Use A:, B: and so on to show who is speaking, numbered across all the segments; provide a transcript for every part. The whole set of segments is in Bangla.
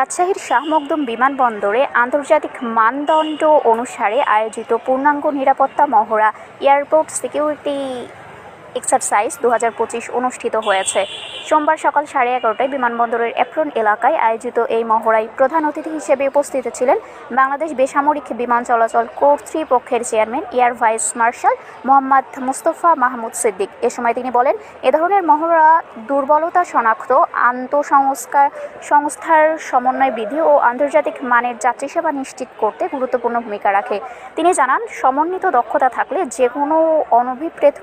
A: রাজশাহীর শাহ মখদুম বিমানবন্দরে আন্তর্জাতিক মানদণ্ড অনুসারে আয়োজিত পূর্ণাঙ্গ নিরাপত্তা মহড়া এয়ারপোর্ট সিকিউরিটি এক্সারসাইজ 2025 অনুষ্ঠিত হয়েছে। সোমবার সকাল 11:30টায় বিমানবন্দরের এপ্রন এলাকায় আয়োজিত এই মহড়ায় প্রধান অতিথি হিসেবে উপস্থিত ছিলেন বাংলাদেশ বেসামরিক বিমান চলাচল কর্তৃপক্ষের chairman air vice marshal Mohammad Mustafa Mahmud Siddique. এ সময় তিনি বলেন, এ ধরনের মহড়া দুর্বলতা শনাক্ত, সংস্থার সমন্বয় বৃদ্ধি ও আন্তর্জাতিক মানের যাত্রী সেবা নিশ্চিত করতে গুরুত্বপূর্ণ ভূমিকা রাখে। তিনি জানান, সমন্বিত দক্ষতা থাকলে যে কোনো অনভিপ্রেত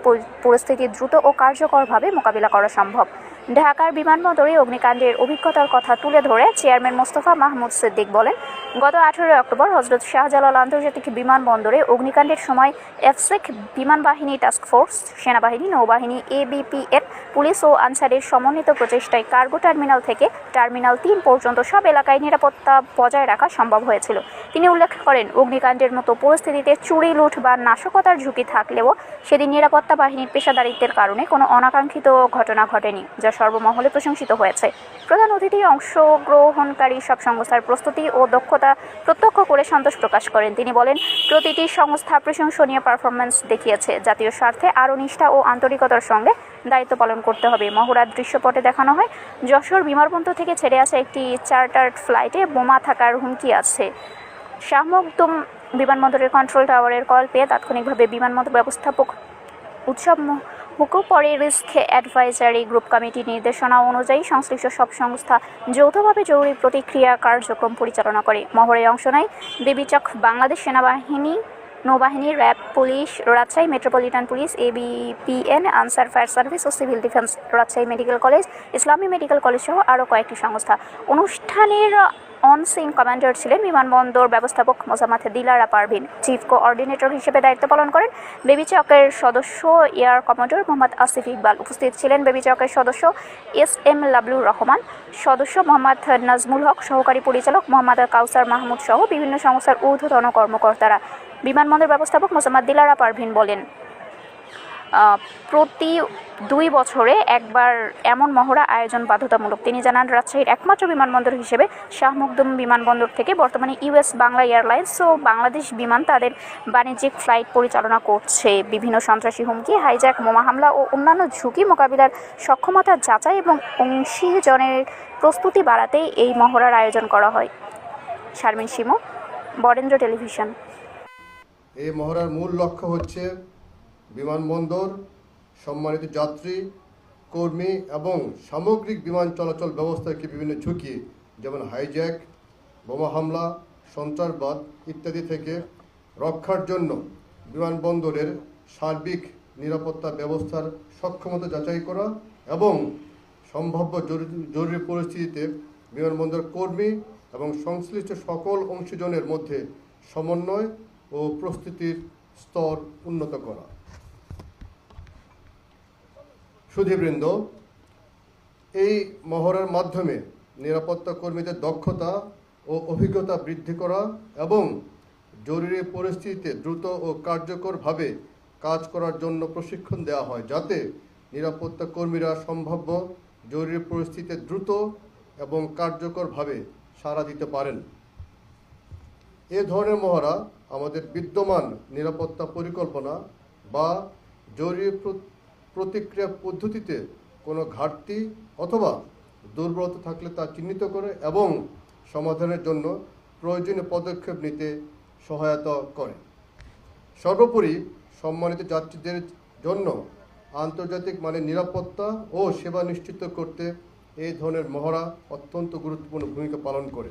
A: পরিস্থিতি দ্রুত ও কার্যকরভাবে মোকাবিলা করা সম্ভব। ঢাকার বিমানবন্দরে অগ্নিকাণ্ডের অভিজ্ঞতার কথা তুলে ধরে চেয়ারম্যান মোস্তফা মাহমুদ সিদ্দিক বলেন, গত 18 অক্টোবর হজরত শাহজালাল আন্তর্জাতিক বিমানবন্দরে অগ্নিকাণ্ডের সময় এফসেক বিমান বাহিনী টাস্কফোর্স, সেনাবাহিনী, নৌবাহিনী, এবিপিএফ, পুলিশ ও আনসারের সমন্বিত প্রচেষ্টায় কার্গো টার্মিনাল থেকে টার্মিনাল 3 পর্যন্ত সব এলাকায় নিরাপত্তা বজায় রাখা সম্ভব হয়েছিল। তিনি উল্লেখ করেন, অগ্নিকাণ্ডের মতো পরিস্থিতিতে চুরি, লুট বা নাশকতার ঝুঁকি থাকলেও সেদিন নিরাপত্তা বাহিনীর পেশাদারিত্বের কারণে কোনো অনাকাঙ্ক্ষিত ঘটনা ঘটেনি, যা সর্বমহলে প্রশংসিত হয়েছে। প্রধান অতিথি অংশগ্রহণকারী সব সংস্থার প্রস্তুতি ও দক্ষতা প্রত্যক্ষ করে সন্তোষ প্রকাশ করেন। তিনি বলেন, প্রতিটি সংস্থা প্রশংসনীয় পারফরম্যান্স দেখিয়েছে। জাতীয় স্বার্থে আরও নিষ্ঠা ও আন্তরিকতার সঙ্গে দায়িত্ব পালন করতে হবে। মহড়ার দৃশ্যপটে দেখানো হয়, যশোর বিমানবন্দর থেকে ছেড়ে আসা একটি চার্টার্ড ফ্লাইটে বোমা থাকার হুমকি আছে। শাহ মখদুম বিমানবন্দরের কন্ট্রোল টাওয়ারের কল পেয়ে তাৎক্ষণিকভাবে বিমানবন্দর ব্যবস্থাপক উৎসব পরে রিস্ক অ্যাডভাইজারি গ্রুপ কমিটির নির্দেশনা অনুযায়ী সংশ্লিষ্ট সব সংস্থা যৌথভাবে জরুরি প্রতিক্রিয়া কার্যক্রম পরিচালনা করে। মহড়ায় অংশ নেয় বেবিচক বাংলাদেশ সেনাবাহিনী, নৌবাহিনী, RAB, police, Rajshahi metropolitan police, ABPN, Ansar fire service ও civil defence, Rajshahi medical college, Islami medical college সহ আরও কয়েকটি সংস্থা। অনুষ্ঠানের অন-সিন কমান্ডার ছিলেন বিমানবন্দর ব্যবস্থাপক মোসাম্মদ দিলারা পারভিন। চিফ কোঅর্ডিনেটর হিসেবে দায়িত্ব পালন করেন বেবিচকের সদস্য এয়ার কমোডর মোহাম্মদ আসিফ ইকবাল। উপস্থিত ছিলেন বেবিচকের সদস্য এস.এম. লাবলুর রহমান, সদস্য মোহাম্মদ নাজমুল হক, সহকারী পরিচালক মোহাম্মদ কাউসার মাহমুদ সহ বিভিন্ন সংস্থার ঊর্ধ্বতন কর্মকর্তারা। বিমানবন্দর ব্যবস্থাপক মোসাম্মদ দিলারা পারভিন বলেন, প্রতি 2 বছরে একবার এমন মহড়া আয়োজন বাধ্যতামূলক। তিনি জানান, রাজশাহীর একমাত্র বিমানবন্দর হিসেবে শাহ মখদুম বিমানবন্দর থেকে বর্তমানে ইউএস বাংলা এয়ারলাইন্স ও বাংলাদেশ বিমান তাদের বাণিজ্যিক ফ্লাইট পরিচালনা করছে। বিভিন্ন সন্ত্রাসী হুমকি, হাইজ্যাক, বোমা হামলা ও অন্যান্য ঝুঁকি মোকাবিলার সক্ষমতা যাচাই এবং অংশীজনের প্রস্তুতি বাড়াতেই এই মহড়ার আয়োজন করা হয়। শারমিন শিমু, বরেন্দ্র টেলিভিশন।
B: এই মহড়ার মূল লক্ষ্য হচ্ছে বিমানবন্দর, সম্মানিত যাত্রী, কর্মী এবং সামগ্রিক বিমান চলাচল ব্যবস্থাকে বিভিন্ন ঝুঁকি যেমন হাইজ্যাক, বোমা হামলা, সন্ত্রাসবাদ ইত্যাদি থেকে রক্ষার জন্য বিমানবন্দরের সার্বিক নিরাপত্তা ব্যবস্থার সক্ষমতা যাচাই করা এবং সম্ভাব্য জরুরি পরিস্থিতিতে বিমানবন্দর কর্মী এবং সংশ্লিষ্ট সকল অংশীজনের মধ্যে সমন্বয় ও প্রস্তুতির স্তর উন্নত করা। সুধীবৃন্দ, এই মহড়ার মাধ্যমে নিরাপত্তা কর্মীদের দক্ষতা ও অভিজ্ঞতা বৃদ্ধি করা এবং জরুরি পরিস্থিতিতে দ্রুত ও কার্যকরভাবে কাজ করার জন্য প্রশিক্ষণ দেওয়া হয়, যাতে নিরাপত্তা কর্মীরা সম্ভাব্য জরুরি পরিস্থিতিতে দ্রুত এবং কার্যকরভাবে সাড়া দিতে পারেন। এ ধরনের মহড়া আমাদের বিদ্যমান নিরাপত্তা পরিকল্পনা বা জরুরি প্রতিক্রিয়া পদ্ধতিতে কোনো ঘাটতি অথবা দুর্বলতা থাকলে তা চিহ্নিত করে এবং সমাধানের জন্য প্রয়োজনীয় পদক্ষেপ নিতে সহায়তা করে। সর্বোপরি সম্মানিত যাত্রীদের জন্য আন্তর্জাতিক মানের নিরাপত্তা ও সেবা নিশ্চিত করতে এই ধরনের মহড়া অত্যন্ত গুরুত্বপূর্ণ ভূমিকা পালন করে।